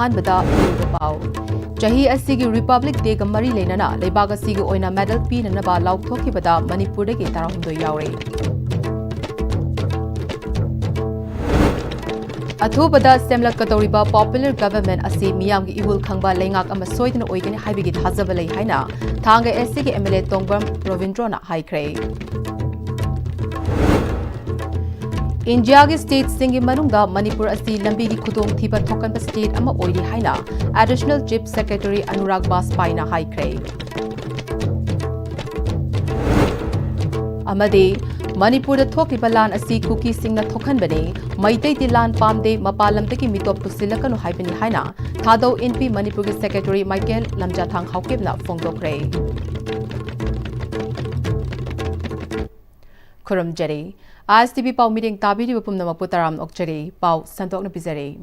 ahanbada pau Jahi asigi Republic Day ga mari lenana leibak asigi oina medal pinana ba laukthokibada Manipur dagi tarahumdoi yaure Athubada semlakkatoriba popular government asi miyamgi ihul khangba leingak ama soidna oigani haibigi thajaba lei haina thanga SC gi MLA Tongbam Ravindrona haikre India gi state singi manungda Manipur asi lambi gi khudong thiba thokan ba state ama oiri haina additional chief secretary Anurag Baspai na haikre Amade Manipur da thokliba lan asi kuki singna thokhan bane maitai ti lan pamde mapalam teki mitop pusilakanu haibani haina thado NP Manipur gi secretary Michael Lamjathang haukebna phongdokre Kurum jari ISTV pau meeting tabiri bupumna maputaram okjari pau santokna bizare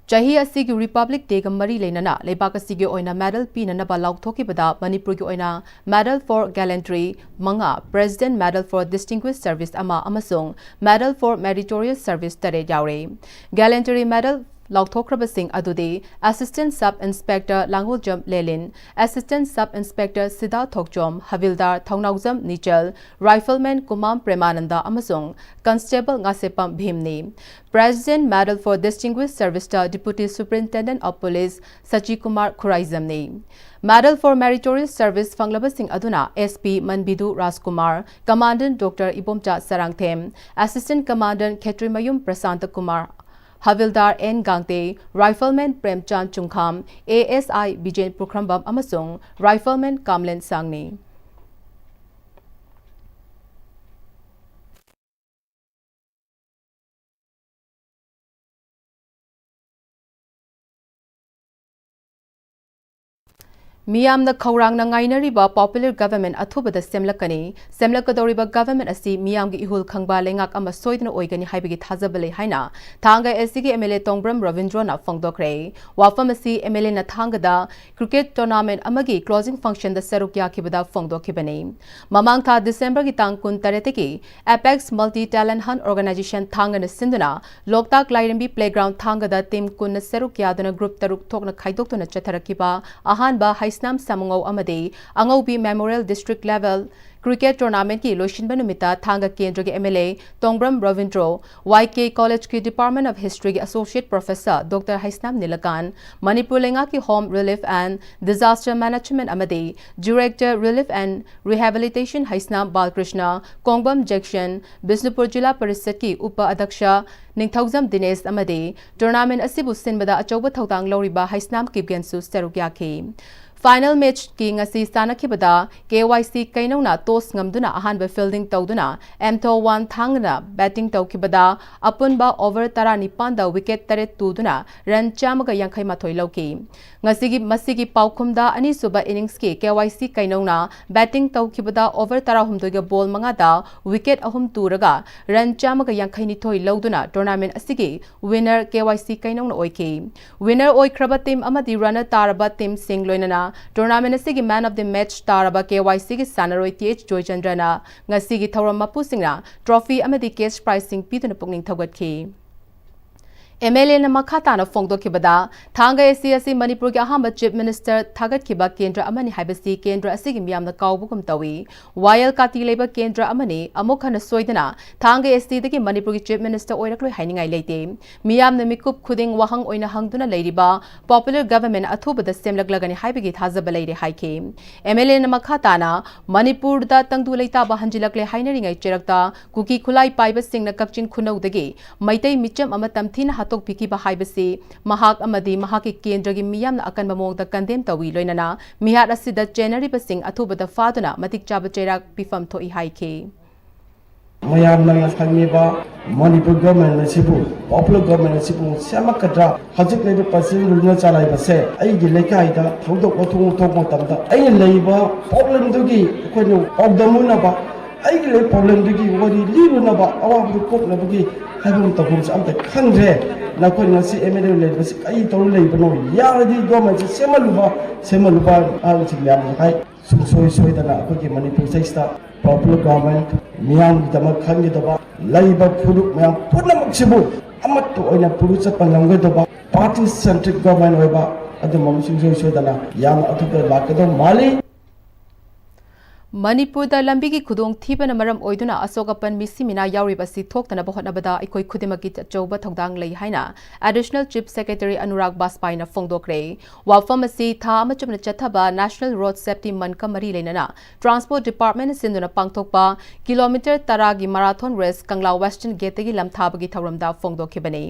Jahi asigi Republic Day ga mari lenana leibak asigi oina medal pinana ba laukthokibada Manipur gi oina Medal for Gallantry manga President Medal for Distinguished Service ama amasung Medal for Meritorious Service tare yaure Gallantry Medal Laukthokrabasing adude Assistant Sub Inspector Langoljam Lelin, Assistant Sub Inspector Siddha Thokjom, Havildar Thongnaujam Nichal, Rifleman Kumam Premananda amasung Constable Ngasepam Bhimni, President Medal for Distinguished Service to Deputy Superintendent of Police Sachi Kumar Khuraizamni. Medal for Meritorious Service Fanglabasing Aduna SP Manbidu Raskumar, Commandant Dr. Ibomcha Sarangthem, Assistant Commandant Khetrimayum Prasanta Kumar Havildar N. Gangte, Rifleman Premchand Chungkham, ASI Bijen Pukrambam amasung Rifleman Kamlen Sangni. Miyam the Kaurang na ngainariba popular government athubada semlakadoriba government asi miyam gi ihul khangba lengak ama soidna oigani haibigi thajabale haina thanga SC MLA Tongbram Ravindrona phongdokre wafam asi MLA na thangada cricket tournament amagi closing function da sarukya khibada phongdokhibani mamang tha December gi tang kun tareteki Apex Multi Talent Hunt Organization thanga na sinduna Loktak Lairambi Playground thangada team kun sarukya dana group taruk thokna khaidoktuna chatharakiba ahanba Isnam Samungau Amade, Angobi Memorial District Level Cricket Tournament ki Loshin Banumita Thanga Kendra MLA Tongbram Ravindro, YK College ki Department of History Associate Professor Dr. Haisnam Nilakan, Manipur Lenga ki Home Relief and Disaster Management Amade, Director Relief and Rehabilitation Haisnam Balkrishna, Kongbam Jackson, Bisnupur Jilla Parisat ki Upa Adaksha, Ningthauzam Dines Amade, Tournament Asibu Sinbada Achoba Thautang Loriba Haisnam Kipgensu Sterukyaki. Final match ki ngasi sanakibada KYC kainona tos ngamduna ahanba fielding tawduna M1 thangna batting tawkibada apunba over tara nipanda wicket taret tuduna run chamaga yankhai mathoi lauki ngasigi masigi paukhumda ani suba innings ki KYC kainona batting tawkibada over tara humdoiga ball mangada wicket ahum turaga run chamaga yankhai ni thoi lauduna tournament asigi winner KYC kainona oiki winner oikraba team amadi runner taraba team sing loinana Tournament asigi man of the match taraba KYC gi sanaroi TH Joychandrana ngasigi thauram mapusingna trophy amadi cash pricing piduna pungning thogatki MLA na makata na phongdokibada thanga SC Manipur gi ahamba chief minister thagat kiba kendra amani haibasi kendra asigi miyam na kaubugum tawi wayal kati leba kendra amani amokhana soidana thanga SC dagi Manipur gi chief minister oirakloi hainingai leite miyam na mikup khuding wahang oina hangduna leiriba popular government athubada semlaglagani haibigi thajaba leire haike MLA na makata na Manipur da tangdu leita ba hanjilakle hainaringai cherakta kuki khulai paiba singna kakchin khunau dagi maitai micham ama tamthina Piki Bahaibasi, Mahak Amadi, Mahaki Kendragi Miyam Akan Mamong the Kandem Tawi Loinana, Mihat Asida January Basing Atuba the Faduna, Matik Chabachera, Pifam Toi Haike. Mayam Nangasaniba, Manipur government Sibu, popular government Sibu, Samakatra, Hajik Labor Person Runa Salaiba said, Aidi Lekaida, Toto Tomotamta, Ay labor, problem dugi, Quenu, of the Munaba, Ay problem dugi, what he live naba, our cook Nabugi, having the homes of the country. Nakon nasi MLA le basi ai tolu le bano yaradi government semaluba ang sigyan kai sumsoy dana ko ki Manipur sa popular government miyang dama khangi daba laiba phuluk mayam purna maksibu amat to oina puru sa panlangga daba party centric government hoiba adu mamsing soidana yam athupa lakado mali Manipurda lambigi khudong thibana maram oiduna asokapan misimina yauribasi thoktana bahotnabada ikoi khudimaki chauba thogdang lei haina additional chief secretary Anurag Baspai na phongdokre wafam asi tha amachumna chathaba national road safety month mari leinana transport department sinduna pangthokpa kilometer 10 gi marathon race Kangla western gate gi lamthabagi thawramda phongdokhibani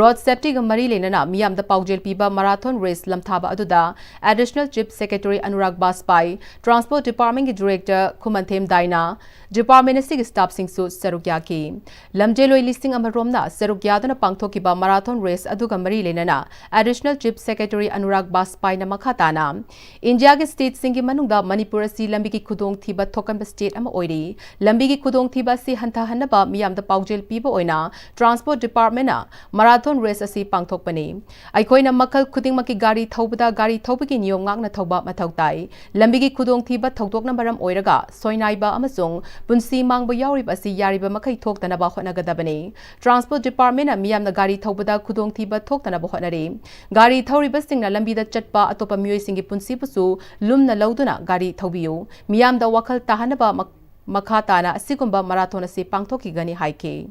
road safety ga mari leinana miyamda paujel piba marathon race lamthaba aduda additional chief secretary Anurag Baspai transport department gi Director Kumantem Daina, Department of Staff Singsu Serugyaki, Lamjeloi listing Amaromna, Serugyadana Pangtokiba Marathon Race Aduga Mari Lenana, Additional Chief Secretary Anurag Baspai na Makhatana, India State Singi Manunga, Manipur si Lambiki Kudong Thiba Tokan State Ama Oiri, Lambiki Kudong Thiba si Hanta Hanaba, Miam the Paujel Pibo Oina, Transport Department na, Marathon Race asi Pangtokpani, Aikoina Makal Kuding Maki Gari Tobada Gari Tobiki Nyong na Toba Matautai, Lambiki Kudong Thiba Togdok Nambaram Oiraga, Soinaiba Amasung, Punsi Mangba Yarib asi Yariba Makai Toktanaba Honagadabani, Transport Department and Miam the Gari Tobada Kudong Tiba Toktanaba Honari, Gari Tauribasing na Lambida Chatpa Atopa Muisingi Punsi Pusu, Lumna Lauduna, Gari Tobiu, Miam the Wakal Tahanaba Makatana, Sikumba Marathon si Pangtoki Gani Haike.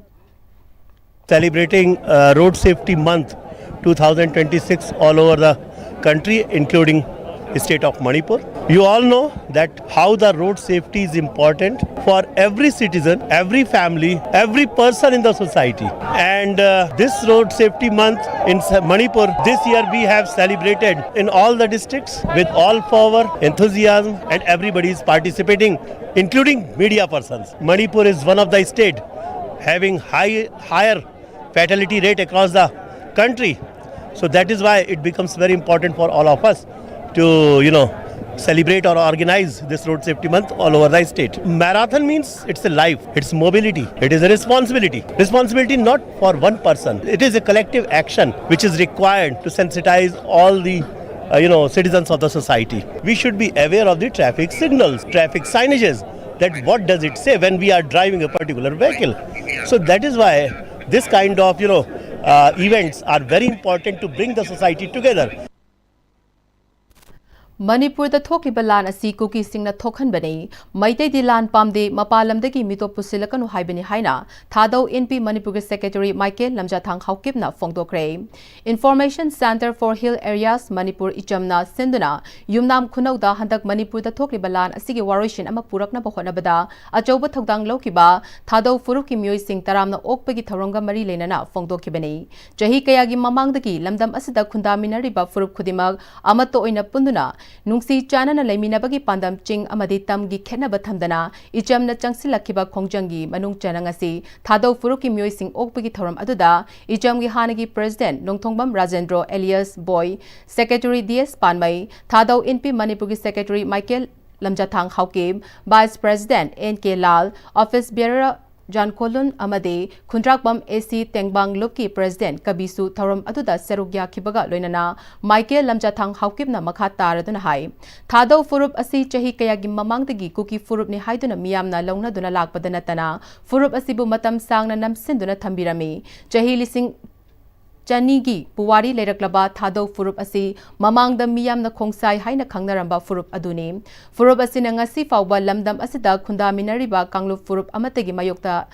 Celebrating Road Safety Month 2026 all over the country, including the state of Manipur. You all know that how the road safety is important for every citizen, every family, every person in the society. And this Road Safety Month in Manipur, this year we have celebrated in all the districts with all power, enthusiasm, and everybody is participating, including media persons. Manipur is one of the states having higher fatality rate across the country. So that is why it becomes very important for all of us to, celebrate or organize this Road Safety Month all over the state. Marathon means it's a life, it's mobility, it is a responsibility. Responsibility not for one person. It is a collective action which is required to sensitize all the citizens of the society. We should be aware of the traffic signals, traffic signages, that what does it say when we are driving a particular vehicle. So that is why this kind of events are very important to bring the society together. Manipur the Thokiba Lan asi Kuki Sing na Thokan Bani, Maite di Lan Pamde, Mapalam de Mito Pusilakanu Haibani Haina, Thado NP Manipur Secretary Michael Lamjathang Haukipna Fongdokre. Information Center for Hill Areas Manipur Ichamna Sinduna, Yumnam Kunauda Handak Manipur the Thokiba Lan asigi Waroshin Amapurak na Bahonabada, Ajoba Togdang Lokiba, Thado Furuki Mui Sing Taramna Okpagi Taronga Mari Lenana Fongdokibani. Jahi Kayagi Mamangdaki, Lamdam Asida Kundaminariba Furuk Kudimag, Amato Ina Punduna. Nungsi chana na laiminabagi pandam ching amadi tamgi khenaba thamdana icham na changsilakiba khongjangi manung chana ngasi thado furuki myoi sing okpagi thoram aduda icham gi hanagi president nongthongbam Rajendro Elias Boy secretary DS Panmai thado NP Manipur gi secretary Michael Lamjathang Haukim vice president NK Lal office bearer Jan Kolun Amade, Kundrakbam AC Tengbang Luki President Kabisu Tharam Aduda Serugya Kibaga Loinana, Michael Lamjathang Haukipna Makata Radunahai. Thado Furup Asi Chahi Kayagi Mamangdagi Kuki Furup ni Haiduna Miamna Longna Duna Lakpadanatana, Furup Asibu Matam Sang na Namsinduna Tambirami, Chahi Lising Chanigi, Puwari Leraklaba, Thado Furup Asi, Mamang the Miyam na Kongsai Haina Kangnaramba Furup Aduni, Furup Asinangasi Fauba Lamdam Asida Kunda Minariba Kanglu Furup Amategi Mayokta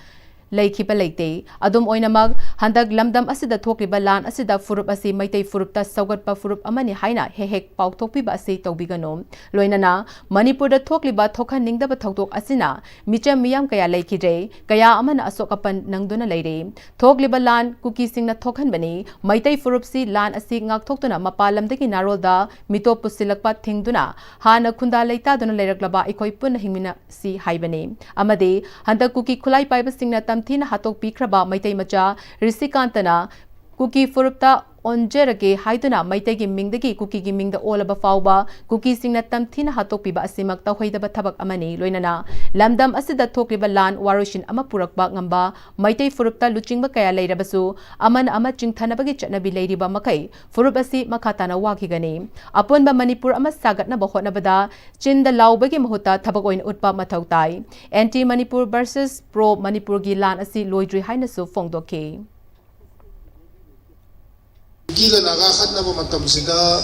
Laikipa Lake, Adum Oinamag, Handag Lamdam Asida Tokliba Lan Asida Furup Asi Maite Furupta Saugatpa Furup Amani Haina, Hehek Pau Topiba Asi Tobigano, Loinana, Manipur the Tokliba Toka Ningda Batok Asina, Micha Miyam Kaya Lake J, Kaya Amana Asokapan Nangduna Lady, Tokliba Lan, Cookie Sing na Tokan Bani, Maite Furupsi Lan Asi Ngak Tokuna, Mapalam de Narolda, Mito Pusilakpa Tingduna, Hana Kunda Leita Duna Leraklaba, Ikoipun Himina Si Haibani, Amade, Handa Cookie Kulai Piper Sing na Tina Hatok Pikraba, Maite Macha, Risikantana, Cookie Furupta, Onjerage, Haiduna, Maitegi Mingdagi, Cookie Giming the Olaba Fauba, Cookie Sing na Tina Hatok Piba Asimak Tawhida Batabak Amani, Loinana, Lamdam Asida Tokriba Lan, Warushin Amapurak Ngamba, Maite Furupta Luching Bakaya Lady Basu, Aman Amaching Tanabagi Chatnabi Lady Bamakai, Furubasi Makatana Wakigani, Upon ba Manipur Amasagat na Bahot Nabada, Chin the Laubagi Mahuta, Tabagoin Utpa Matautai, Anti Manipur versus Pro Manipur Gilan Asi Loidri Hainasu Fongdoke. Kila naga khatnaba matamsida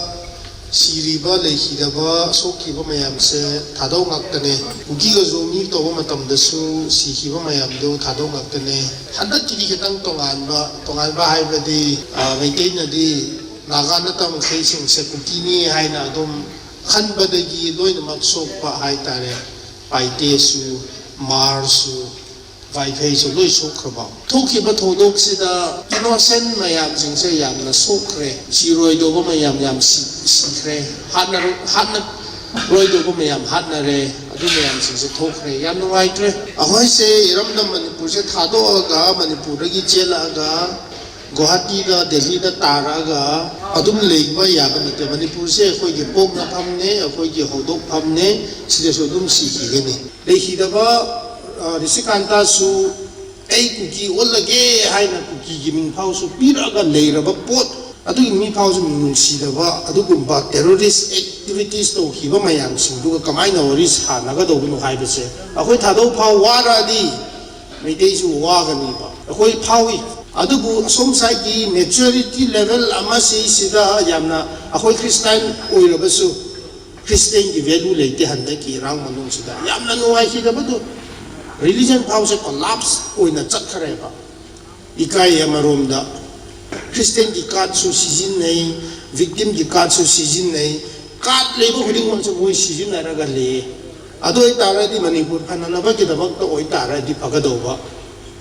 siriba lekhidaba sokhiba mayamse thadau ngaktane ukiga zomi toba matamdasu sikhiba mayamdo thadau ngaktane handak kidi khitang tonganba haibadi maiteinadi naga natam khaising se kukini haina adom khanbadagi loinamak sokpa haitare paitesu marsu Vaifeisu loi sokraba. Thokiba thodok-sida innocent mayam singse yamna sokre. Siroi doba mayam yam sikre. Hatna roi doba mayam hatna re. Adu mayam singse thokre. Yam nungaitre. Ahoy se iramda Manipur se thado aga Manipur dagi jela aga Guwahati da Delhi da tara aga adum leiba yaba nite Manipur se akhoi gi pok na phamne akhoi gi hodok phamne sida so dum sikhigani. Lekhidaba Risikanta su kuki olage haina kuki giming pau su piraga leiraba pot adu mi pau su minungsidaba adu gumba terrorist activities to hiba mayam singdu kamaina oris hanaga do bunu haibase akhoi thadau pau waradi meitei su wagani ba akhoi phawi adu bu somsai gi maturity level ama sida yamna akhoi Christian oirabasu Christian gi value leite handa ki rang manung sida yamna nuai sidaba do Religion house collapse oina chakhareba ikai amaromda Christian ki card su season nei victim ki card su season nei card lebo huding man su season naraga le ado itara di Manipur phanana ba kidabak to itara di pagadoba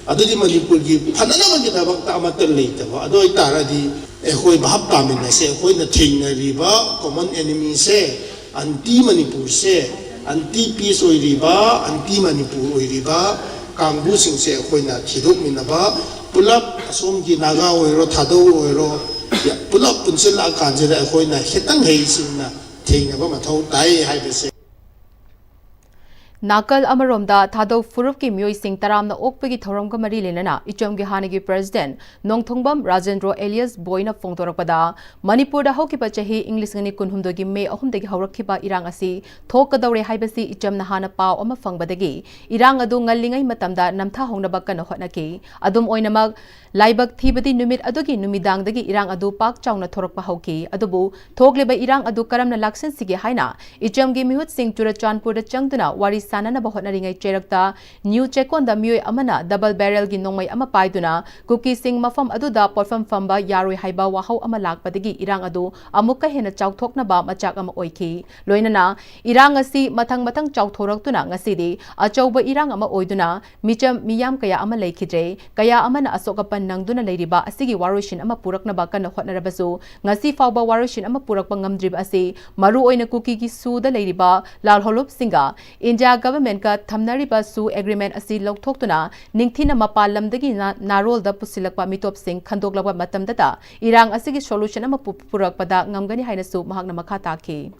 ado di Manipur ki phanana ba kidabak ta amatal leita ba ado itara di khoi bahap tamin na se khoi na thingna riba common enemy se anti Manipur se anti peace oiriba anti Manipur oiriba kangbu singse khoina thidok minaba pulap asom gi naga oiro thadau oiro pulap punsil akanjera khoina hitang heisingna theinaba mathau tai haibese Nakal Amaromda Thado Furup ki Myoy Singh Taramna Okpegi Thoramga Mari Lenana Ichom gi Hanagi President Nongthongbam Rajendra Elias Boyna Phongtorakpada Manipur da hokipa chahi English ngani kunhumdo gi May 3 dagi haurakhiba irang asi thokadaure haibasi Ichom na hana paw ama fangbadagi irang adu ngallingai matamda namtha hongnaba kana hotnaki adum oinamak laibak thibadi numit adugi numidang dagi irang adu pak chauna thorakpa hauki adubu thokleba irang adu karamna laksen sige haina Ichom gi Mihut Singh Churachandpur da changduna wari sanana ba hotnaringai cherakta new chekon da myoy amana double barrel gi nongmai ama paiduna kuki sing mafam aduda porfam famba yaroi haiba wahau ama lakpadagi irang adu amukka hena chauthokna ba machak ama oiki loinana irang asi mathang chauthoraktuna ngasidi achauba irang ama oiduna micham miyam kaya ama lekhidre kaya amana asokapan nangduna leiriba asigi waroshin ama purakna ba kana hotnarabasu ngasi fawba waroshin ama purakpa ngamdriba asi maru oina kuki gi suda leiriba lal holop singa India government ka thamnariba su agreement asi lokthokuna ningthina mapalamdagi narol da pusilakpa mitop sing khandoklaba matamdata irang asigi solution ama purakpada ngamgani haina su mahakna makha taki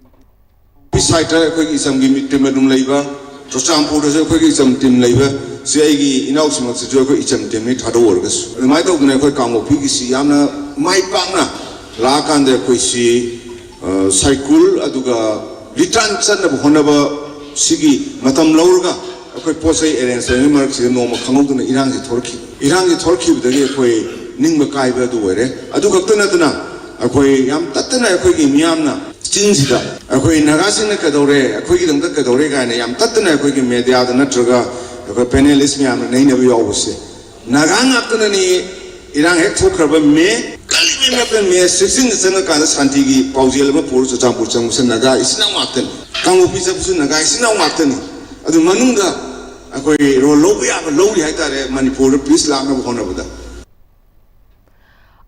Fighter khoi isam gi team dum leiba Chochampur da khoi isam team leiba sei gi inau simak se khoi isam team ni thado worgas mai to gne khoi kangmo phi gi si yamna mai pangna la kan de khoi si cycle aduga return sanna honaba Sigi matam laurga akhoi posai arrange ni mark si no ma khangok na irang ji thorki bidagi akhoi ningma kai ba du were adu gaktana tana akhoi yam tatana akhoi gi miyamna chinjida akhoi nagasing na kadore akhoi gi dangda kadore ga na yam tatana akhoi gi media da natraga akhoi panelist miyam na nei na bi awuse nagang aptana ni irang hek thokraba me kalime me apna me sixing sana ka santi gi paujel ma pur cha champur chang sen naga isna matan Kamu bisa pusun naga isina ngakten adu manungda akoi ro lobi aba lobi haitare Manipur peace lakna bhona bada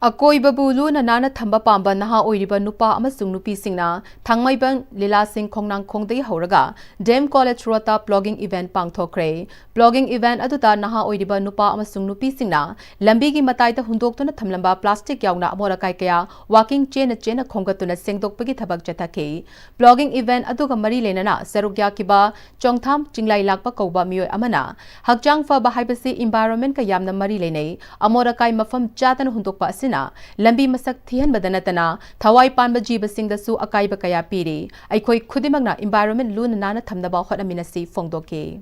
Akoi babulu na nana thamba pamba naha oiriba nupa amasung nupi singna thangmaiban lila sing khongnang khongdagi hauraga Dem College Rota blogging event pangthokre blogging event aduta naha oiriba nupa amasung nupi singna lambi gi matai ta hundoktuna thamlamba plastic yauna amora kai kaya walking chain khonggatuna sengdokpagi thabak chathake blogging event aduga mari lenana sarugya kiba chongtham chinglai lakpa kauba mioi amana hakjang fa ba haibasi environment ka yamna mari lenei amora kai mafam chatan hundokpa lambi masak thihan badanatana thawai panba jiba singdasu akaiba kaya piri aikoi khudimagna environment luna nana thamnaba hotaminasi phongdoke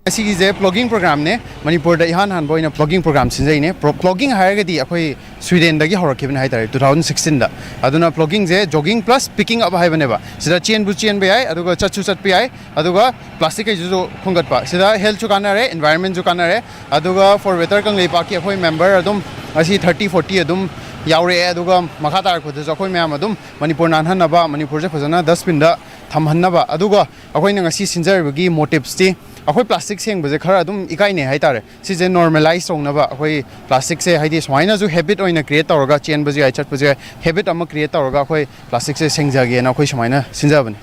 ꯑꯁꯤꯒꯤꯁꯦ ꯄ꯭ꯂꯣꯒꯤꯡ ꯄ꯭ꯔꯣꯒ꯭ꯔꯥꯝꯅꯦ ꯃꯅꯤꯄꯨꯔꯗ ꯏꯍꯥꯟ ꯍꯥꯟꯕ ꯑꯣꯏꯅ ꯄ꯭ꯂꯣꯒꯤꯡ programme ꯁꯤꯟꯖꯩꯅꯦ ꯄ꯭ꯂꯣꯒꯤꯡ ꯍꯥꯏꯔꯒꯗꯤ ꯑꯩꯈꯣꯏ ꯁ꯭ꯋꯤꯗꯦꯟꯗꯒꯤ ꯍꯧꯔꯛꯈꯤꯕꯅꯦ ꯍꯥꯏꯇꯥꯔꯦ 2016ꯗ ꯑꯗꯨꯅ ꯄ꯭ꯂꯣꯒꯤꯡꯁꯦ jogging plus picking up ꯍꯥꯏꯕꯅꯦꯕ ꯁꯤꯗ ꯆꯦꯟꯕꯨ ꯆꯦꯟꯕ ꯌꯥꯏ ꯑꯗꯨꯒ ꯆꯠꯁꯨ ꯆꯠꯄ ꯌꯥꯏ ꯑꯗꯨꯒ ꯄ꯭ꯂꯥꯁꯇꯤꯛ ꯀꯩꯁꯨ ꯈꯨꯡꯒꯠꯄ ꯁꯤꯗ ꯍꯦꯜꯊꯁꯨ ꯀꯥꯟꯅꯔꯦ ꯏꯟꯚꯥꯏꯔꯟꯃꯦꯟꯁꯨ ꯀꯥꯟꯅꯔꯦ ꯑꯗꯨꯒ ꯐꯣꯔ ꯕꯦꯇꯔ ꯀꯪꯂꯩꯄꯥꯛꯀꯤ ꯑꯩꯈꯣꯏ ꯃꯦꯝꯕꯔ ꯑꯗꯨꯝ ꯉꯁꯤ 30-40 ꯑꯗꯨꯝ ꯌꯥꯎꯔꯛꯑꯦ ꯑꯗꯨꯒ ꯃꯈꯥ ꯇꯥꯔꯛꯄꯗꯁꯨ ꯑꯩꯈꯣꯏ ꯃꯌꯥꯝ ꯑꯗꯨꯝ ꯃꯅꯤꯄꯨꯔ ꯅꯥꯟꯍꯟꯅꯕ ꯃꯅꯤꯄꯨꯔꯁꯦ ꯐꯖꯅ ꯗꯁꯕꯤꯟꯗ ꯊꯝꯍꯟꯅꯕ ꯑꯗꯨꯒ ꯑꯩꯈꯣꯏꯅ ꯉꯁꯤ ꯁꯤꯟꯖꯔꯤꯕꯒꯤ ꯃꯣꯇꯤꯞꯁꯇꯤ ꯑꯩꯈꯣꯏ ꯄ꯭ꯂꯥꯁꯇꯤꯛ ꯁꯦꯡꯕꯁꯦ ꯈꯔ ꯑꯗꯨꯝ ꯏꯀꯥꯏꯅꯩ ꯍꯥꯏꯇꯥꯔꯦ ꯁꯤꯁꯦ ꯅꯣꯔꯃꯦꯂꯥꯏꯁ ꯇꯧꯅꯕ ꯑꯩꯈꯣꯏ ꯄ꯭ꯂꯥꯁꯇꯤꯛꯁꯦ ꯍꯥꯏꯗꯤ ꯁꯨꯃꯥꯏꯅꯁꯨ ꯍꯦꯕꯤꯠ ꯑꯣꯏꯅ ꯀ꯭रिꯌꯦꯠ ꯇꯧꯔꯒ ꯆꯦꯟꯕꯁꯨ ꯌꯥꯏ ꯆꯠꯄꯁꯨ ꯌꯥꯏ ꯍꯦꯕꯤꯠ ꯑꯃ ꯀ꯭रिꯌꯦꯠ ꯇꯧꯔꯒ ꯑꯩꯈꯣꯏ ꯄ꯭ꯂꯥꯁꯇꯤꯛꯁꯦ ꯁꯦꯡꯖꯒꯦꯅ ꯑꯩꯈꯣꯏ ꯁꯨꯃꯥꯏꯅ ꯁꯤꯟꯖꯕꯅꯤ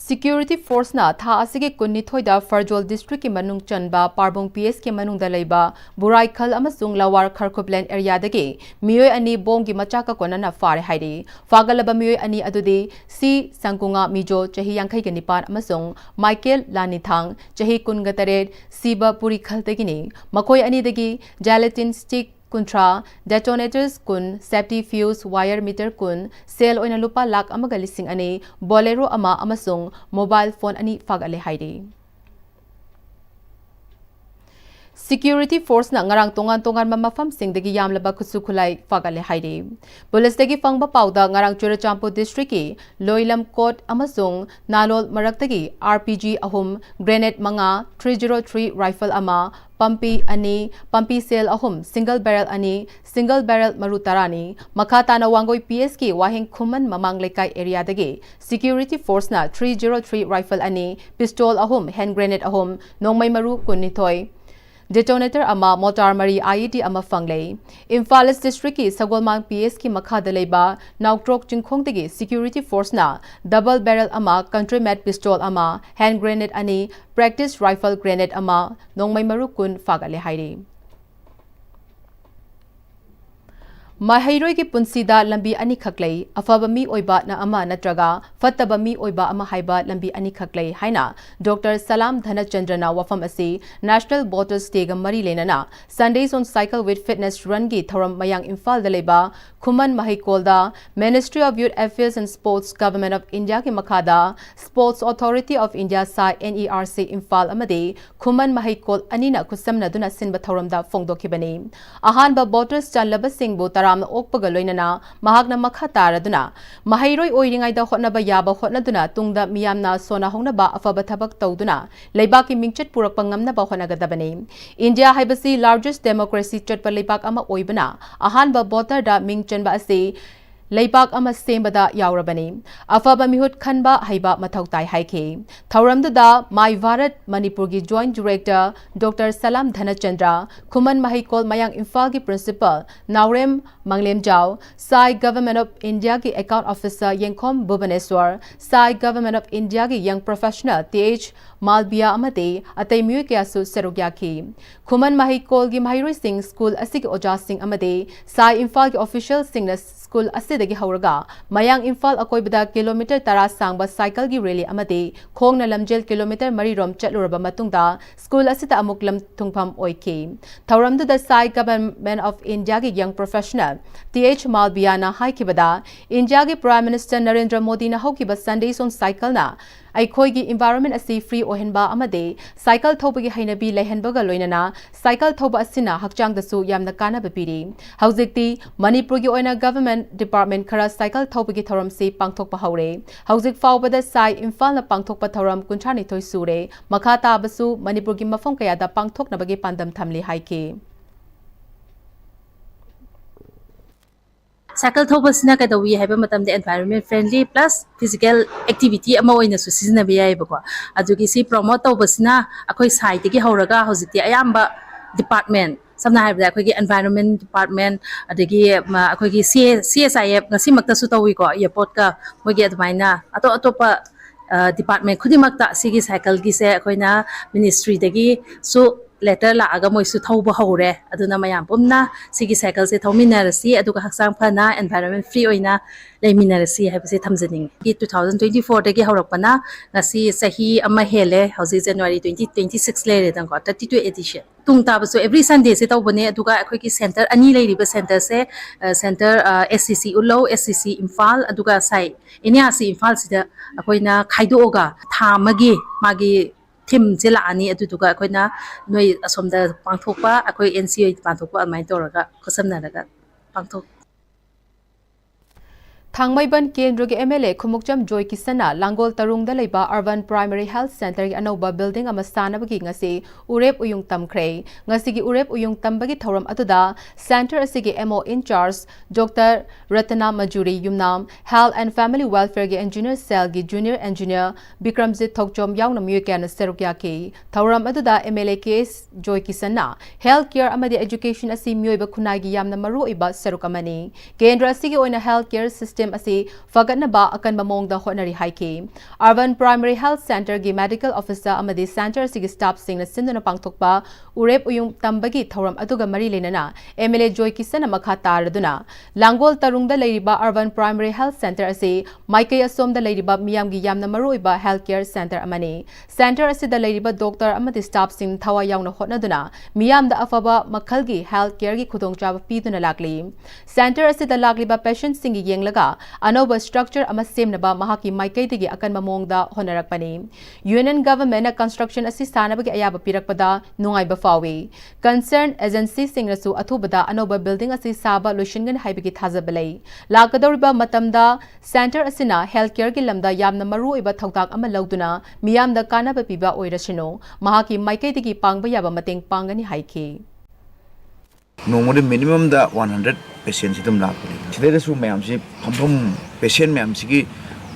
Security Force na tha asige kunnithoida Farjol District ki manung chanba Parbong PS ki manung da leiba Burai Khal amasung Lawar Kharkhupland area dagi miyoi ani bom gi machaka konana fare hairi fagalaba miyoi ani adudi si Sangkunga Mijo chahi 59 amasung Michael Lanithang chahi 19 Siba Puri Khal dagini makoi ani dagi gelatin stick Kuntra, detonators kun, safety fuse, wire meter kun, sale oina lupa lak amaga lising ani, bolero ama amasung, mobile phone ani fagale haidi. Security Force na ngarang tongan mamafam sing dagi yamlaba kusu khulai fagale haidi. Police dagi fangba pauda ngarang Churachandpur district ki Loilam Court amasung Nalol Maraktagi RPG ahum, grenade manga, 303 rifle ama, Pampi ani, Pampi sale ahum, single barrel ani, single barrel marutarani, Makata na Wangoi PSK wahing Kuman Mamang Lekai area dagi. Security Force na 303 rifle ani, pistol ahum, hand grenade ahum, nongmay maru kunitoy. Detonator ama mortar mari IED ama fanglei. Imphal East District ki Sagolmang PS ki makhada leiba Nautrok Chingkhong dagi Security Force na double barrel ama country made pistol ama hand grenade ani practice rifle grenade ama nongmai marukun fagale hairi. Mahairoi ki punsida lambi ani khaklei afaba mi oiba na ama natraga fattaba mi oiba ama haiba lambi ani khaklei haina Dr. Salam Dhanachandrana wafam asi National Borders Day ga mari lenana Sundays on Cycle with Fitness Run gi thoram mayang Imphal da leba Khuman Mahikolda Ministry of Youth Affairs and Sports Government of India ki makhada Sports Authority of India sa NERC Imphal amade Khuman Mahikol anina kusamna duna sinba thoram da fongdokhibani ahanba borders chanlaba singbu ram okpaga loinana mahakna makha taraduna mahairoi oiringai da hotnaba yaba hotnaduna tungda miyamna sona hongnaba afaba thabak tawduna leibaki mingchet purakpa ngamnaba honagadabani India haibasi largest democracy chatpa leibak ama oibana ahanba voter da mingchenba ase Leibak ama sembada yaurabani afaba mihut khanba haiba mathautai haike thauramda My Bharat Manipur gi Joint Director Dr. Salam Dhanachandra Khuman Mahikol Mayang Imphal gi Principal Naurem Manglem Jao Sai Government of India gi Account Officer Yengkhom Bhubaneswar Sai Government of India gi Young Professional TH Malbia amate atay miyoi kyasu serugya ki Khuman Mahikol gi Mahiroi Singh School asig Oja Singh amate Sai Imphal gi official Singh School asidagi hauraga Mayang Imphal akoibada kilometer 10 sangba cycle gi rally amate khongna lamjel kilometer 3 rom chatluraba matungda school asita amuklam thungpham oiki thauramdu da Sai Government of India gi young professional TH Malbiana haikibada India gi Prime Minister Narendra Modi na hokiba Sundays on cycle na Aikhoigi environment asi free ohenba amade cycle thobagi hainabi lehenbaga loinana cycle thoba asina hakchang dasu yamna kana bapiri haujikti Manipur gi oina government department khara cycle thobagi thoram se pangthokpa haure haujik faubada Sai Imphal na pangthokpa thoram kunthani thoi sure makha tabasu Manipur gi mafam kaya da pangthoknabagi pandam thamli haike Cycle thobasina kadawi haiba matamde environment friendly plus physical activity ama oina su sizna biya ibako adugi si promote tobasina akoi side gi hauraga hojiti ayamba department samna haibda akoi gi environment department adagi akoi gi CSIF ngasi makta su tawi ko airport ka mogi admaina atopa department khudimakta sigi cycle gi se akoina ministry dagi su letter la aga moi su thauba haure aduna mayam pumna sigi cycle se thauminarasi aduga haksang phana environment free oina leiminarasi haibase thamjaning ki 2024 dagi haurakpana ngasi sahi ama hele hauji January 2026 lere dang ko 32 edition tung tabasu every Sunday se tawbane aduga akhoi ki center ani leiriba center se center SCC Ullo SCC Imphal aduga sai NERC Imphal sida akoina khaidoga thamagi magi thim je la ani aduduga akoina noi asomda pangthokpa akoi NCO pangthokpa amai toraga khosamnaraga pangthok Thangmaiban Kendra ge MLA Khumukcham Joy Kisana Langol Tarungda leiba Urban Primary Health Center gi anoba building ama sanabagi ngasi urep uyung tamkhre ngasi gi urep uyung tambagi thoram atuda center asigi MO in charge Dr. Ratana Majuri Yumnam Health and Family Welfare gi Engineer Cell gi Junior Engineer Bikramjit Thokchom yaungna myekana serukya ki thoram atuda MLA case Joy Kisana Health Care amadi Education asi myoiba khunai gi yamna maru iba serukamani Kendra asigi oina Health Care System asi fagatnaba akan mamongda honari haiki Urban Primary Health Center gi Medical Officer amadi Center sigi staff sing na sinduna pangthokpa urep uyung tambagi thoram aduga mari lenana MLA Joy Kisana makha taraduna Langol Tarungda leiriba Urban Primary Health Center asi Maikai Asomda leiriba miyam gi yamna maruiba Healthcare Center amani Center asi da leiriba doctor amadi staff sing thawa yaungna hotnaduna miyam da afaba makhalgi healthcare gi khudongchaba piduna lakli Center asi da lakliba patient sing gi yenglaga Anoba structure ama semnaba mahaki maikaidigi akan mamongda honarakpani Union government na construction asi sanabagi ayaba pirakpada nungaiba fawi concerned agency singrasu athubada anoba building asi saba loishingan haibigi thazabalai lakadoriba matamda center asina healthcare gi lamda yamna maru iba thautak ama lauduna miyamda kanaba piba oirasino mahaki maikaidigi pangba yaba mateng pangani haiki Normally minimum da 100 patients idum lakpani sidai su mayam si pham patient mayam sigi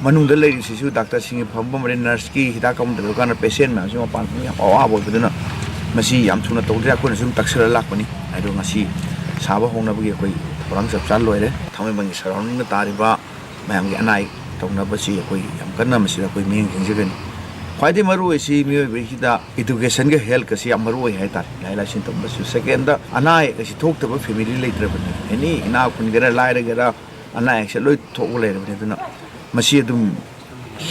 manung da lai sisu doctor singi pham mare nurse ki hida kam da kana patient mayam si ma pan ya awa bo duna masi yam thuna tawdra ko na sum taksara lakpani ai do ngasi saba hongna bagi koi orang sab chan loire thamai bangi surrounding na tariba mayam gi anai tawna ba si koi yam kana masi da koi ming jingjen Kwadi maru isi miyo hida education ke health kasi amaru hai tar laila sin tum basu second da anai kasi thok ta family later bani any ina kun gera laira gera anai actually loi thok le bani duna masi dum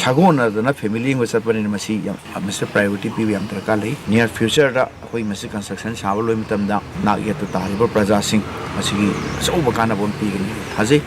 sagona da family ngo sapani masi yam masi priority pi yam tar ka lai near future da koi masi construction sawl loi mitam da na ye ta tariba praja sing masi so bakana bon pi gani haje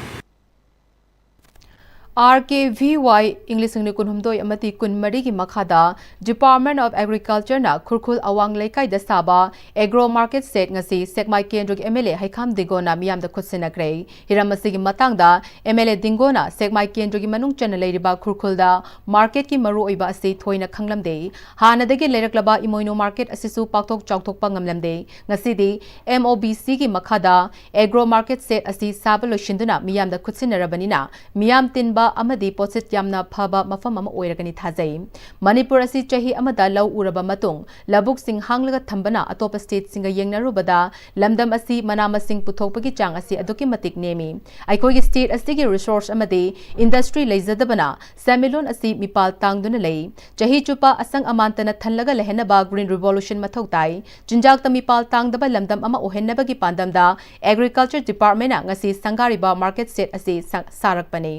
RKVY English Ngni Kunhumdoi amati Kunmari gi makhada Department of Agriculture na Khurkhul Awang Laikai da Saba Agro Market Set ngasi Sekmai Kendruk MLA Haikham Digona miyam da khutsina grei Hiramasi gi matang da MLA Dingona Sekmai Kendruk gi manung chana leiriba Khurkhul da market ki maru oiba ase thoina khanglamde hana dagi leiraklaba Imoino market asisu pakthok chawthok pa ngamlamde ngasi di MOBC gi makhada Agro Market Set asi sabalo shinduna miyam da khutsina rabanina miyam tinba amadi posit yamna phaba mafam ama oiragani thajai Manipur asi chahi amada law uraba matung labuk sing hanglaga thambana atop state singa yengnarubada lamdam asi manama sing puthokpagi chang asi aduki matik nemi aikoi gi state asi gi resource amadi industry leizadabana samilon asi mipal tangduna lei chahi chupa asang amantana thanlaga lehena ba green revolution mathau tai jinjak ta mipal tangdaba lamdam ama ohenna bagi pandamda agriculture department na ngasi sangari ba market set asi sarakpani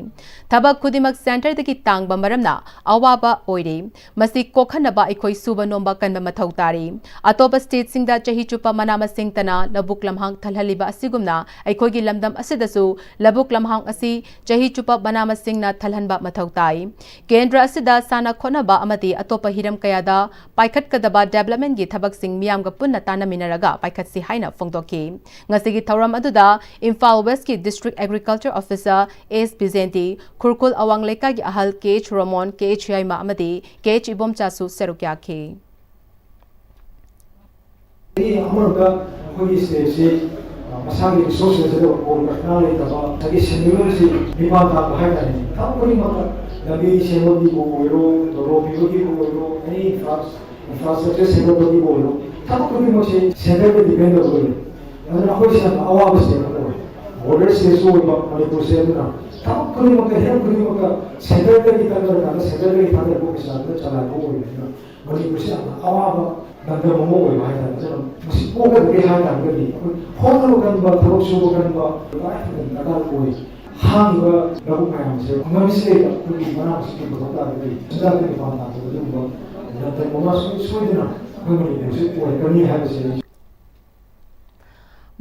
Tabak Kudimak Center daki tangba maramna awaba oire masi kokhanaba ikoi suba nomba kanba mathau tari atopa state singda chahi chupa manama sing tana labuk lamhang thalhaliba asigumna aikoi gi lamdam asidasu labuk lamhang asi chahi chupa manama singna thalhanba mathau tai kendra asida sana khonaba amati atopa hiram kayada paikhat kadaba development gi thabak sing miyam ga punna tana minaraga paikhat si haina phongdoki ngasi gi thoram aduda Imphal West ki district agriculture officer S Bizenti Khurkhul Awang Laikai gi ahal KH Ramon KH Yaima amadi KH Ibom Chasu serukya ki amarga khoi se masagi social se ko personal ta ba tagi senior se bipa ta bhai ta ni ta koni mata labi senior di ko ro ro bi di ko ro ani infrastructure senior di ko ro ta koni mo se center pe depend ko ro ana khoi se awa ba se ko order se so ba ko se na Tahu kuni maka hem kuni maka center ke kita kerana center ke kita ada bukan sahaja cara kau ini, bagi kita awal dan mau bahaya dan macam masih bukan bahaya dan bagi hotel kan bah teruk subuh kan bah ada kau hang bah lagu macam macam manusia kuni mana masih betul ada sudah kita faham tak betul bah dan mau masuk sudah na kuni itu kuni habis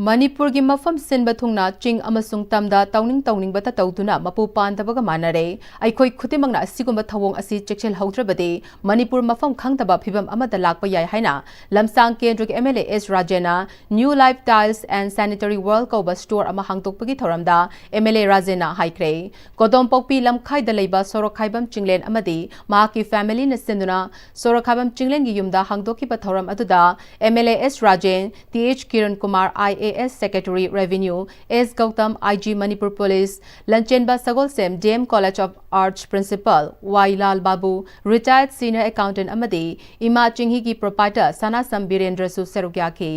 Manipur gi mafam sinba thungna ching amasung tamda tauning bata tauduna mapu pandabaga manare aikhoi khutimangna asigumba thawong asi chekchel haudrabade Manipur mafam khangtaba phibam amada lakpa yai haina lamsang kendra gi MLA S Rajena New Life Tiles and Sanitary World Koba store ama hangtokpagi thoramda MLA Rajena haikre kodom pokpi lamkhai da leiba sorokhaibam chinglen amadi mahaki family na sinduna sorokhaibam chinglen gi yumda hangdoki ba thoram aduda MLA S Rajen TH Kiran Kumar IAS Secretary Revenue S Gautam IG Manipur Police Lanchenba Sagol Sem DM College of Arts Principal Y Lal Babu Retired Senior Accountant Amadi Ima Chinghi ki proprietor Sana Sam Birendra Su Serugyaki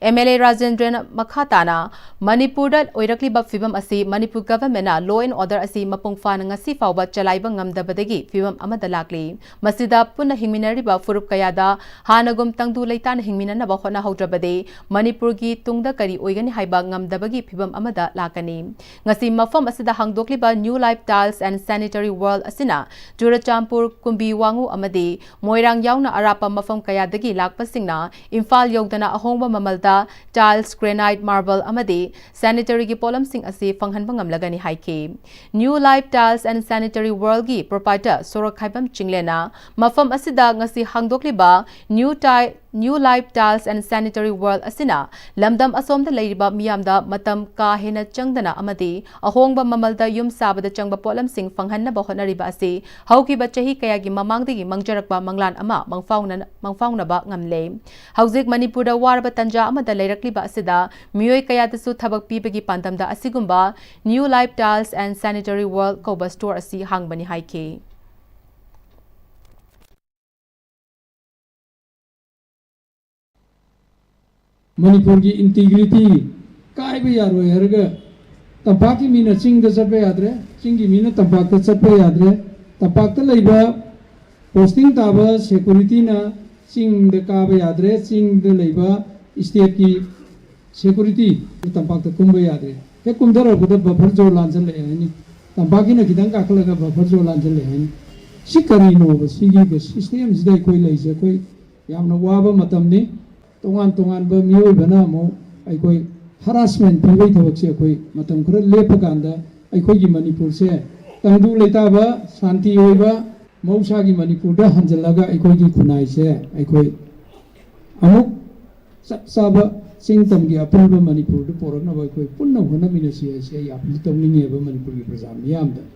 MLA Rajendran Makhatana Manipur dal oirakli ba fibam asi Manipur government na law and order asi mapung fana ngasi fawba chalaiba ngamdabadagi fibam amada lakli masida punna hingminari ba furup kayada hanagum tangdu leitan hingminana ba khona haudrabade Manipur gi tungda kari oigani haiba ngamdabagi phibam amada lakani ngasi mafam asida hangdokliba New Life Tiles and Sanitary World asina Jurachampur Kumbi Wangu amadi Moirang yauna arapa mafam kayadagi lakpasingna Imphal yogdana ahongba mamalda tiles granite marble amadi sanitary gi polam sing asi fanghanba ngamlagani haiki New Life Tiles and Sanitary World gi proprietor Sorokhaibam Chinglena mafam asida ngasi hangdokliba New Life Tiles and Sanitary World asina lamdam asomda leiriba miyamda matam ka hena changdana amadi ahongba mamalda yum sabada changba polam sing fanghanna ba honariba asi haukiba chahi kayagi mamangdagi mangjarakba manglan ama mangfauna ba ngamle hauzik Manipur da warba tanja amada leirakliba asida miyoi kayadasu thabak pibagi pandamda asigumba New Life Tiles and Sanitary World Koba store asi hangbani haike Manipur की integrity काय भी यार वो यार का तंपाक की मीना चिंग the चप्पे याद रहे चिंग की मीना तंपाक द चप्पे याद रहे तंपाक द लाइबा पोस्टिंग ताबा सिक्योरिटी ना चिंग द काबे याद रहे चिंग द लाइबा स्टेट की सिक्योरिटी तंपाक द कुंभे याद रहे क्या कुंभर और कुछ बफर जो लांचल ले हैं नहीं तंपाक की ना किधर काकल का बफर जो लांचल ले हैं शिकारी नो बस शिकी के सिस्टम जिधर कोई लाइसे कोई याम ना वाबा मतम नहीं तोंगान बा मियोय बना मो अखोई हरासमेंट पीबई थबक से अखोई मतम खर लेपकांदा अखोई की मणिपुर से तंगदु लेताबा शांति होइबा मौसा की मणिपुर दा हंजलगा अखोई की खुनाई से अखोई अमुक सब सिंग तम की अपुलबा मणिपुर द पोरना बा अखोई पुन्ना होना मिनसी से या तमनिंगे बा मणिपुर की प्रजा मियामदा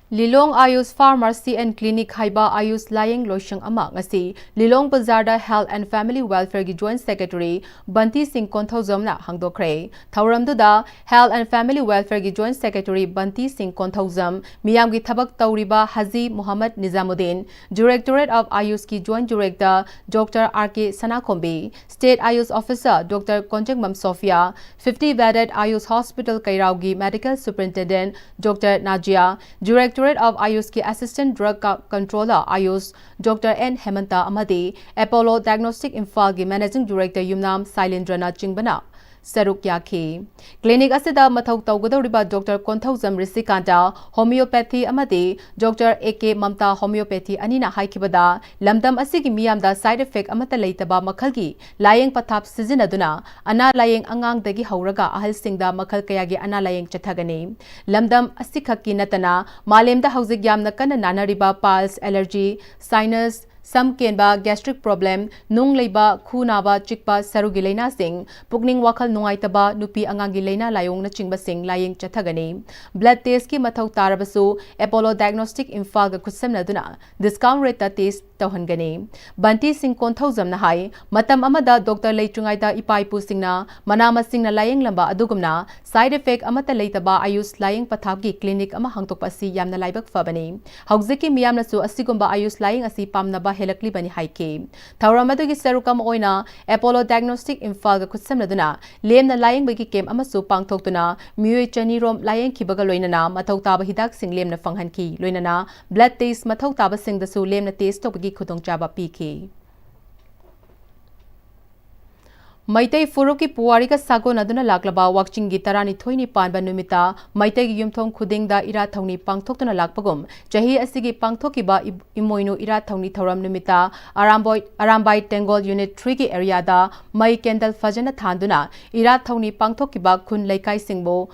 Lilong Ayus Pharmacy and Clinic Haiba Ayus Laying Loishang Ama ngasi Lilong Bazarda Health and Family Welfare gi Joint Secretary Banti Singh Konthauzamna hangdokre Thauramduda Health and Family Welfare gi Joint Secretary Banti Singh Konthauzam miyam gi thabak tauriba Haji Muhammad Nizamuddin Directorate of Ayus ki Joint Director Dr. R.K. Sanakombi State Ayus Officer Dr. Konjengmam Sofia 50 bedded Ayus Hospital Kairau gi Medical Superintendent Dr. Najia Directorate of Ayus ki Assistant Drug Controller Ayus Dr. N. Hemanta Amadi Apollo Diagnostic Imphal ki Managing Director Yumnam Sailendrana Chingbana Saruk Yaki Clinic asida mathau tawgadoriba Dr. Konthauzam Risikanta Homeopathy Amadi Dr. A.K. Mamta Homeopathy Anina Haikibada Lamdam asigi miyamda side effect amata leitaba makhalgi layeng pathap sizinaduna ana layeng angang dagi hauraga ahal singda makhal kayagi ana layeng chathagani Lamdam asikhaki natana malemda haujik yamna kana nanariba pulse allergy sinus Sam kenba gastric problem nung leiba khunaba chikpa sarugi leina sing pukning wakhal nungaitaba nupi angangi leina layong na chingba sing layeng chathagani blood test ki mathau tarabasu Apollo Diagnostic Imphal ga khussamna duna discount rate ta test tawhangani Banti Singh Konthauzam na hai matam amada doctor leitungai da ipai pu singna manama singna layeng lamba adugumna side effect amata leitaba Ayus layeng pathap gi clinic ama hangtok pasi yamna laibak fabani haujiki miyamna su asigumba Ayus layeng asi pamnaba helakli bani haike Thauramadu gi serukam oina Apollo Diagnostic Imphal ga khutsamladuna lemna layeng bagi kem amasu pangthoktuna miyoi chani rom layeng khibaga loinana mathau taba hidak sing lemna fanghanki loinana blood test mathau taba sing dasu lemna test topagi khudong chaba piki Maitai Furuki Puarika Sago Naduna Laklaba Wakchingi Tarani Thoini Panba Numita, Maitai Yumthong Kudingda Ira Thongni Pangthokna Lakpagum, Jahi Asigi Pangthokiba Imoinu Ira Thongni Thoram Numita, Arambai Tengol Unit 3 ki area da Mai Kendal Fajana Thanduna, Ira Thongni Pangthokiba Kun Laikai Singbo,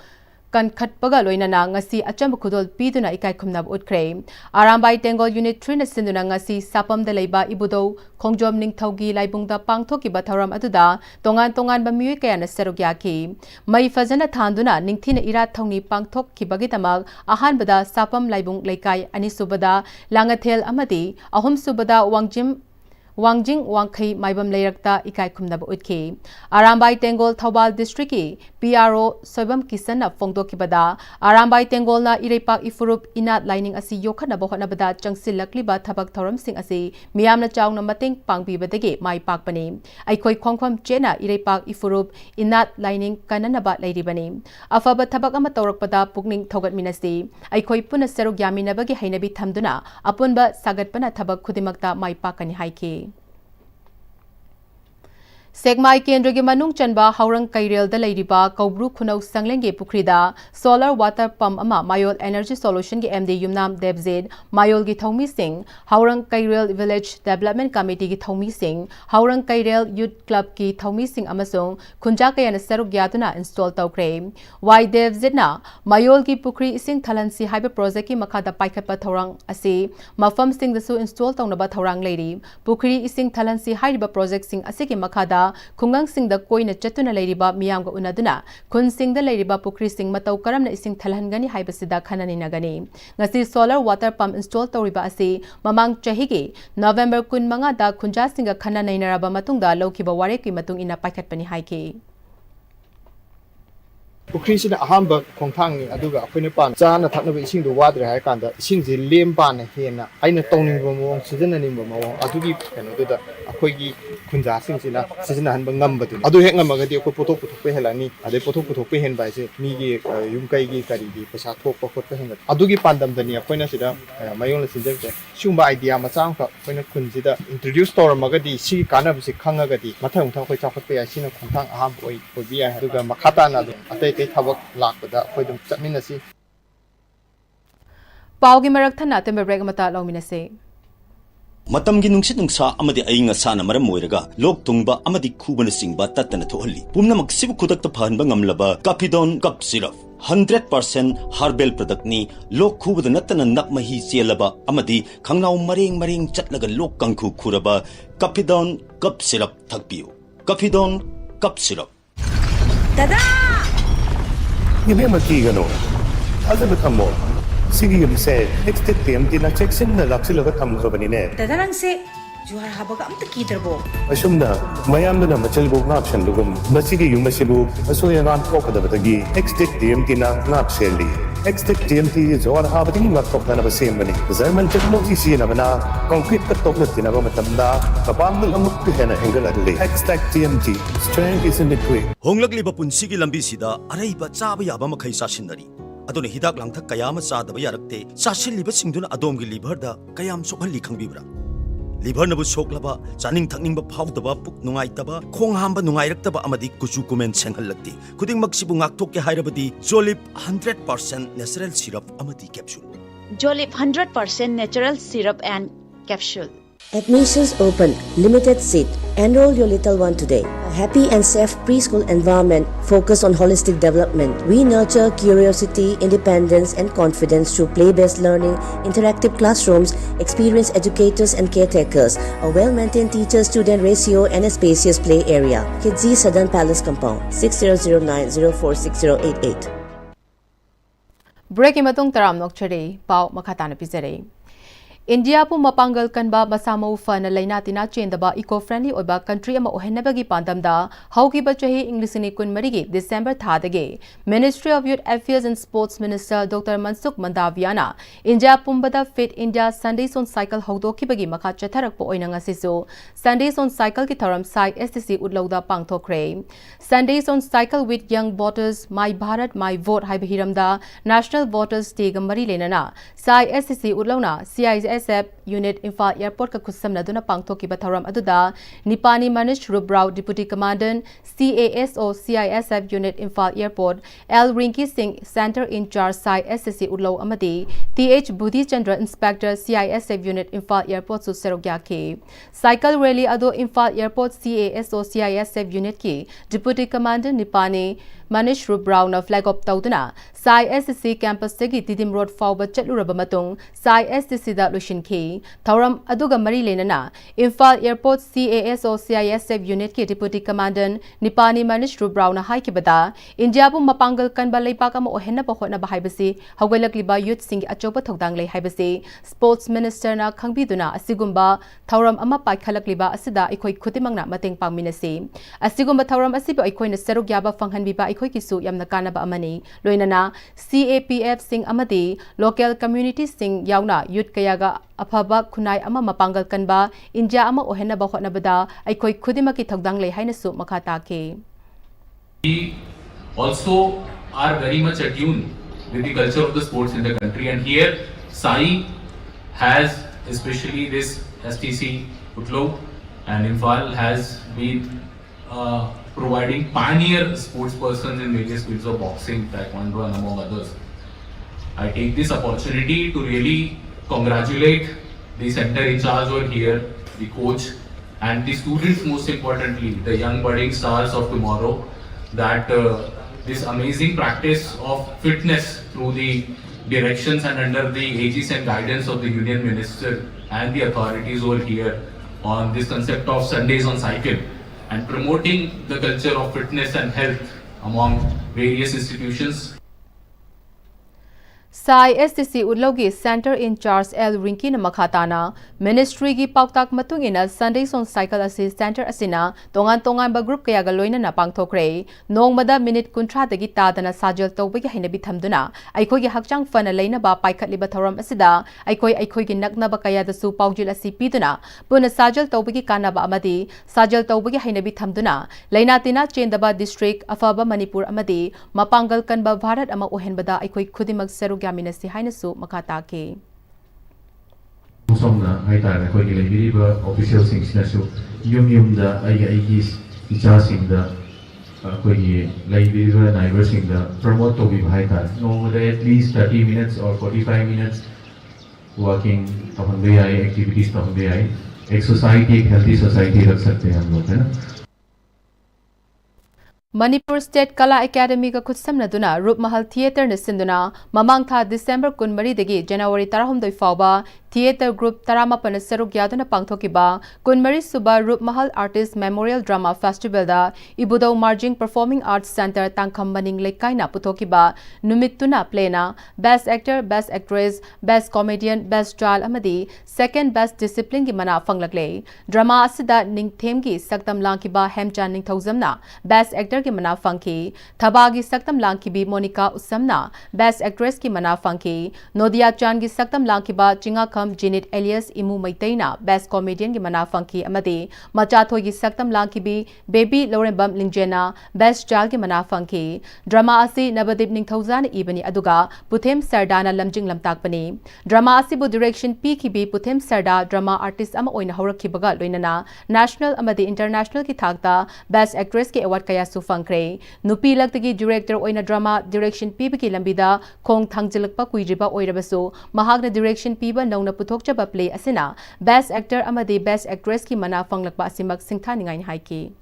Kan Khatpaga Loinana ngasi achamba khudol piduna ikai khumnab utkre Arambai Tengol Unit 3 na sinduna ngasi sapam da leiba ibudo khongjom ningthaugi laibungda pangthoki ba thoram aduda tongan ba miui kaya na serugya ki mai fajana thanduna ningthina ira thongni pangthok ki bagi tamak ahan bada sapam laibung leikai ani subada langathel amadi ahum subada Wangjing Wangkai Maibam Layrakta Ikai Kumnaba Utki. Arambai Tengol Thobal District ki PRO Soibam Kisana Fongdo Kibada. Arambai Tengol na Irepak Ifurup Inat Lining Asi Yokhana Bohonabada Changsil Lakliba Tabak Thoram Sing Asi Miamna Chawng na Mating Pangbi Badagi Mai Pakpani. Aikoi Khongkhom Chena Irepak Ifurup Inat Lining Kananaba Lairibani. Afaba Tabak Ama Tawrakpada Pukning Thogat Minasi. Aikoi Puna Serug Yaminabagi Hainabi Thamduna Apunba Sagatpana Tabak Kudimakta Mai Pakani Haiki. Segmai Kendra Manung Chanba Haurang Kairel the Ladyba, Kaubru Kuno Sanglenge Pukrida, Solar Water Pump Ama, Mayol Energy Solution Gi MD Yumnam Debzid, Mayol Gi Thomi Singh, Haurang Kairel Village Development Committee Gi Thomi Singh, Haurang Kairel Youth Club Gi Thomi Singh Amasung, Kunjaka and Seruk Yatuna install Taukrem. Why Debzidna, Mayol Gi Pukri Sing Talansi Hyper Project Ki Makada Paikapa Taurang Asi, Mafam Sing the Su install Taunaba Taurang Lady, Pukri Sing Talansi Hyper Project Sing Asiki Makada. Kungang Sing the Koina Chatuna Ladyba Miamga Unaduna, Kun Sing the Ladyba Pukri Sing Matau Karam Ising Talangani Hybasida Kanani Nagani. Ngasi solar water pump install Toriba Asi, Mamang Chahigi, November Kun Manga da Kunja Singa Kanana Naraba Matungda, Lokiba Wareki Matung in a packet penny hike. Pukhrisina ahamba khongthang aduga akhoi pan chana thakna ising do wadre hai kanda ising ji lem pan hena aina tongning bo mong sijana ning bo mong adugi kano do da akhoi gi khunja sing sina sijana han bangam badu adu hek ngamaga di ko potok potok pe helani ade potok potok pe hen bai se mi gi yum kai gi kari gi pesa thok pa khot pe hen adugi pandam dani akhoi na sida mayong la sinjek te sumba idea ma chang ka akhoi na khun sida introduce tor maga di si kana bi khanga ga di mathang thang khoi chakot pe ya sina khongthang aham oi bi ya aduga makhata na do atai Tabak Lakada, Podum Minasi. Paugi Maraktana Timber Break Mata Lominase. Matamgi nungsit nungsa amadi ainga sana maram moiraga lok tungba amadi kubana singba tatana thohali pumna maksibu kudakta phanba ngamlaba Kapidon Cup Syrup 100% herbal product ni lok khubada natana nakmahi selaba amadi khangnau maring chatlaga lok kangkhu khuraba Kapidon Cup Syrup thakpiu Kapidon Cup Syrup Dada Give him a key, As a become more. Sigi yung said, next Pm-Istv na check sin na laksilo ka tamko ba ni ne? Dada lang si Juhar habaga am takidar bo. Asum na, mayam na machalbog na option lugum. Masigi yung masilug, asuya nga ang poka da batagi. Next Pm-Istv na ngap shelly. Next Pm-Istv is all habating matok na nabasim ba ni? Zerman technology siya naman na concrete katok na tinaba matamda. Kapamil ang mukpihan na hengal adali. Next Pm-Istv, strength is in the quick. Honglagli ba punsigi lambi sida aray ba tsaba yaba makhay sasinari. Aduna hidak lang thak kayama sa adaba yarakte sasin liba singduna adom gi liver da kayam sokhan likhang bibra. Liver na bu soklaba chaning thakning ba phawdaba puk nungai taba khong hamba nungai raktaba amadi kuchu kumen senghal lagti kuding magsibu ngakthok ke hairabadi Jolip 100% natural syrup amadi capsule. Jolip 100% natural syrup and capsule. Admissions open. Limited seat. Enroll your little one today. A happy and safe preschool environment focused on holistic development. We nurture curiosity, independence, and confidence through play-based learning, interactive classrooms, experienced educators and caretakers, a well-maintained teacher-student ratio, and a spacious play area. Kidzi Southern Palace Compound, 6009046088. Break imatong taram nokchare, pau makatana pizere. India pu mapangal kanba masamo fana laina tina chendaba eco-friendly oba country ama ohenabagi pandamda hauki bachahi English ni kun marigi December thadage Ministry of Youth Affairs and Sports Minister Dr. Mansukh Mandaviana India pumbada Fit India Sundays on Cycle haudoki bagi makha chatharak po oina ngasisu Sundays on Cycle ki tharam sai STC utlauda pangthokre Sundays on Cycle with Young Voters My Bharat My Vote haiba hiramda National Voters Day gamari lenana sai STC utlauna CIS CISF Unit Imphal Airport ka khussamnaduna pangthokiba thauram aduda Nipani Manish Rubrao Deputy Commandant CASO CISF Unit Imphal Airport L Rinki Singh Center in Charge SSC Udlo amadi TH Budhi Chandra Inspector CISF Unit Imphal Airport su serogya Cycle rally ado Imphal Airport CASO CISF Unit ki Deputy Commandant Nipani Manish Rubrao na flag up tauduna SSC campus tagi Didim Road fawba chatluraba matung SSC da lushinki thauram aduga mari lenana Imphal Airport CASO CISF Unit ki Deputy Commandant Nipani Manish Rubrao na haikibada India bu mapangal kanba leipak ama ohenna ba hotna ba haibasi hawgalakliba youth sing achoba thogdang lei haibasi Sports Minister na khangbiduna asigumba thauram ama paikhalakliba asida ikoi khutimangna mateng pangminasi asigumba thauram asiba ikoi na seruk yaba fanghanbiba ikoi kisu yamna kanaba amani loinana CAPF sing amadi local community sing yauna youth kayaga afaba khunai ama mapangal kanba India ama ohenna ba hotna bada ikoi khudimaki thogdang lei haina su makata ke We also are very much attuned with the culture of the sports in the country, and here Sai has, especially this STC Utlo and Imphal, has been providing pioneer sports persons in various fields of boxing, taekwondo and among others. I take this opportunity to really congratulate the center in charge over here, the coach and the students, most importantly, the young budding stars of tomorrow, that this amazing practice of fitness through the directions and under the aegis and guidance of the Union Minister and the authorities over here on this concept of Sundays on cycle and promoting the culture of fitness and health among various institutions. Sai STC Udlogi Center in Charge L Rinki na makhatana Ministry gi pautak matungina Sundays on Cycle asi Center asina tongan ba group kaya galoina na pangthokre nongmada minute kuntra dagi tadana sajal tawbagi hainabi thamduna aikoi gi hakchang fana leina ba paikhatliba thoram asida aikoi gi nakna ba kaya dasu paujil asi piduna puna sajal tawbagi kanaba amadi sajal tawbagi hainabi thamduna leina tina chendaba district afaba Manipur amadi mapangal kanba Bharat ama ohenbada aikoi khudimak seru Minasi Hainasu Makatake. Somna Haitara, Kogi, official things, Nasu, Yum the Aigis, Ichasing the Kogi, Labiriba, and Iversing the promote to be Haita. No, at least 30 minutes or 45 minutes working upon the activities of the exercise, healthy society, etc. Manipur State Kala Academy ka khutsamnaduna Rup Mahal Theatre na sinduna mamang tha December 13 dagi January 12 fawba Theatre Group Taramapana Seruk Yaduna Pangthokiba Kunmari Suba Rup Mahal Artist Memorial Drama Festival da Ibudo Marjing Performing Arts Center Tangkham Maning Lekaina Puthokiba Numittuna Plena Best Actor, Best Actress, Best Comedian, Best Child amadi Second Best Discipline gi mana fanglakle Drama asida Ningthem gi saktam langkiba Hemchan Ningthozamna Best Actor ki mana fangki Thabagi saktam langkibi Monica Usamna Best Actress ki mana fangki Nodia Chan gi saktam langkiba Chingakam Janet Elias Imu Maitaina Best Comedian gi mana fangki amadi Machathoi gi saktam langkibi Baby Lorembam Lingjena Best Child gi mana fangki Drama asi Nabadip Ningthozan ibani aduga Puthem Sardana lamjing lamtakpani Drama asi bu direction P kibi Puthem Sarda drama artist ama oina haurakhibaga loinana National amadi International ki thakta Best Actress ki award kaya su fangkre nupi laktagi director oina drama direction piba ki lambida khong thangjilakpa kuijiba oirabasu mahagna direction piba nauna puthokchaba play asina Best Actor amadi Best Actress ki mana fanglakpa asimak singthaningai haiki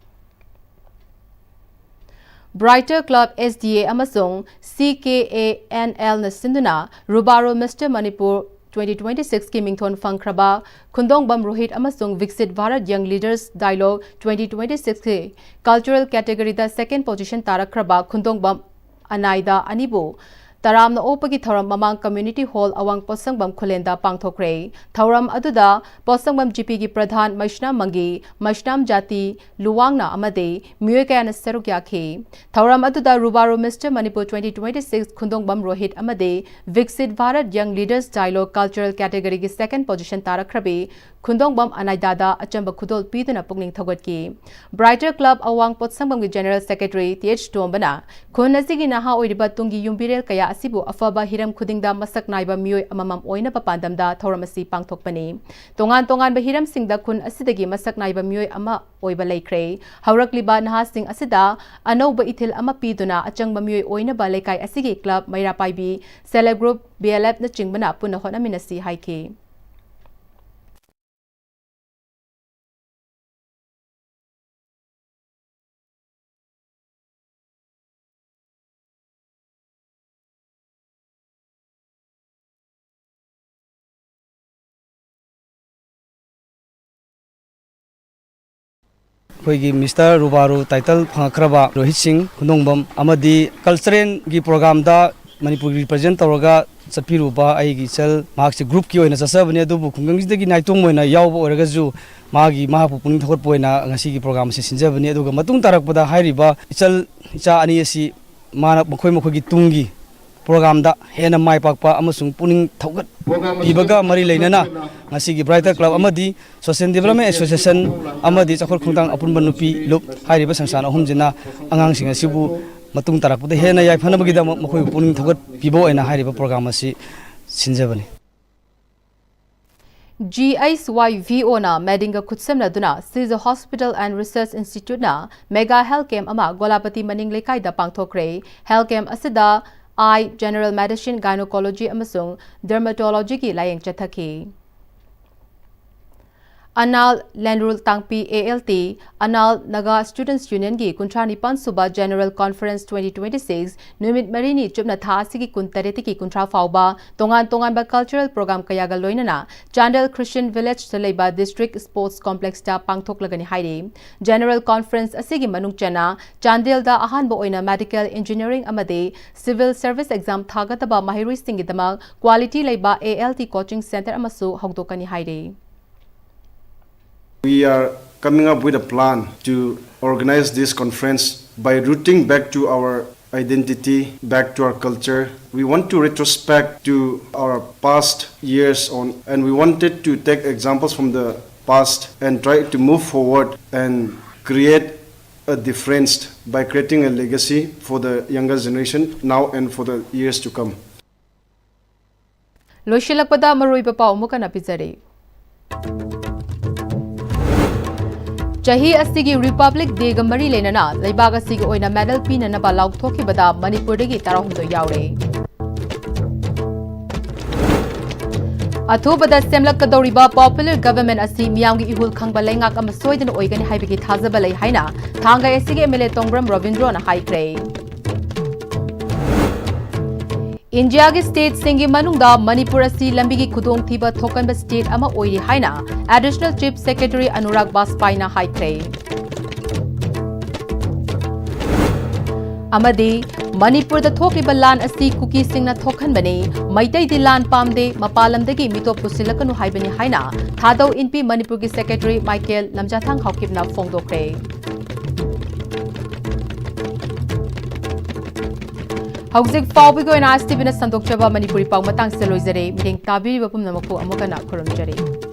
Brighter Club SDA amasung CKANL na sinduna Rubaro Mr Manipur 2026 ki mingthon fangkraba Khundong Bam Rohit amasung Viksit Bharat Young Leaders Dialogue 2026 ki cultural category da second position tarakkraba Khundong Bam Anaida Anibu Taramna opagi thoram mamang community hall awang Posangbam Khulenda pangthokre thoram aduda Posangbam GP gi pradhan Maishnam Mangi Maishnam Jati Luwangna amade Muyekayana Serukyakhe thoram aduda Rubaro Mr Manipur 2026 Khundong Bam Rohit amade Viksit Bharat Young Leaders Dialogue cultural category gi second position tarakkrabe Khundong Bam Anaidada achamba khudol piduna pugning thogatki Brighter Club awang Posangbam gi General Secretary TH Tombana khunasigi naha oiriba tungi yumbirel kaya asibu afaba hiram khudingda masak naiba mioi amamam oina papandamda thoramasi pangthokpani tongan tongan ba hiram singda khun asidagi masak naiba mioi ama oiba leikre haurakliba nahasing asida anouba ithil ama piduna achangba mioi oina ba lekai asigi club maira paibi select group BLF na chingbana puna honaminasi haiki Koigi Mr. Rubaru title Phankraba Rohit Singh Hunongbam Amadi cultural gi program da Manipur represent tawraga chapiruba aigi chal marks group ki oina chasabani adu bukungang jidagi naitong moina yawba oraga ju magi mahapu puning thot poina ngasi gi program se sinjabani aduga matung tarakpada hairiba ichal icha ani asi mana mkhoi mkhoi gi tungi program da hena mai pakpa amasung puning thogat ibaga mari leinana ngasi gi brighter club amadi social development association amadi chakhor khungtang apunba nupi lup hairiba sangsana humjina angang singa sibu matung tarakpuda hena yai phanabagi da mkhoi puning thogat pibo ena hairiba program asi sinjabani GISYVO na Medinga Kutsemna duna Caesar Hospital and Research Institute na Mega Health Camp ama Golapati Maning Lekai da pangthokre Health Camp asida Eye, General Medicine, Gynecology amasung Dermatology ki layeng chathaki. Anal Lenrul Tangpi ALT, Anal Naga Students Union gi Kuntrani Pansuba General Conference 2026, Numit Marini Chupna Thasigi Kuntareti ki Kuntra Fauba, Tongan ba Cultural Program Kayaga Loinana, Chandel Christian Village Saleba District Sports Complex ta Pangthok Lagani Haidi. General Conference Asigi Manung Chana, Chandel da Ahanbo Oina Medical Engineering Amade, Civil Service Exam Thagataba Mahirui Singidama, Quality Leba ALT Coaching Center Amasu Hogdokani Haidi. We are coming up with a plan to organize this conference by rooting back to our identity, back to our culture. We want to retrospect to our past years on, and we wanted to take examples from the past and try to move forward and create a difference by creating a legacy for the younger generation now and for the years to come. Loishilakpada marui papa umukana pizari. Chahi asigi Republic Day ga mari lenana Laibag asigi oina medal pinanaba laukthokibada Manipur dagi tarahumdo yaure. Athubada semlakadoriba popular government asi miyamgi ihul khangba lengak ama soidana oigani haibigi thazaba lei haina thanga asigi MLA Tongbram Ravindro na haikre. India ki state singi manungda Manipur asi lambigi khudong thiba thokanba state ama oiri haina Additional Chief Secretary Anurag Baspai na haikre. Amadi Manipur da thokiba lan asi kuki singna thokhanbani maitai di lan pamde mapalamdagi mito pusilakanu haibani haina thadau inpi Manipur ki Secretary Michael Lamjathang haukibna phongdokre. Hauzik Faubigo and Asti Bina Sandok Chava Manipuri Pau Matang Selozere, meeting Tabi Vapum Namaku Amokana Kurum Jari.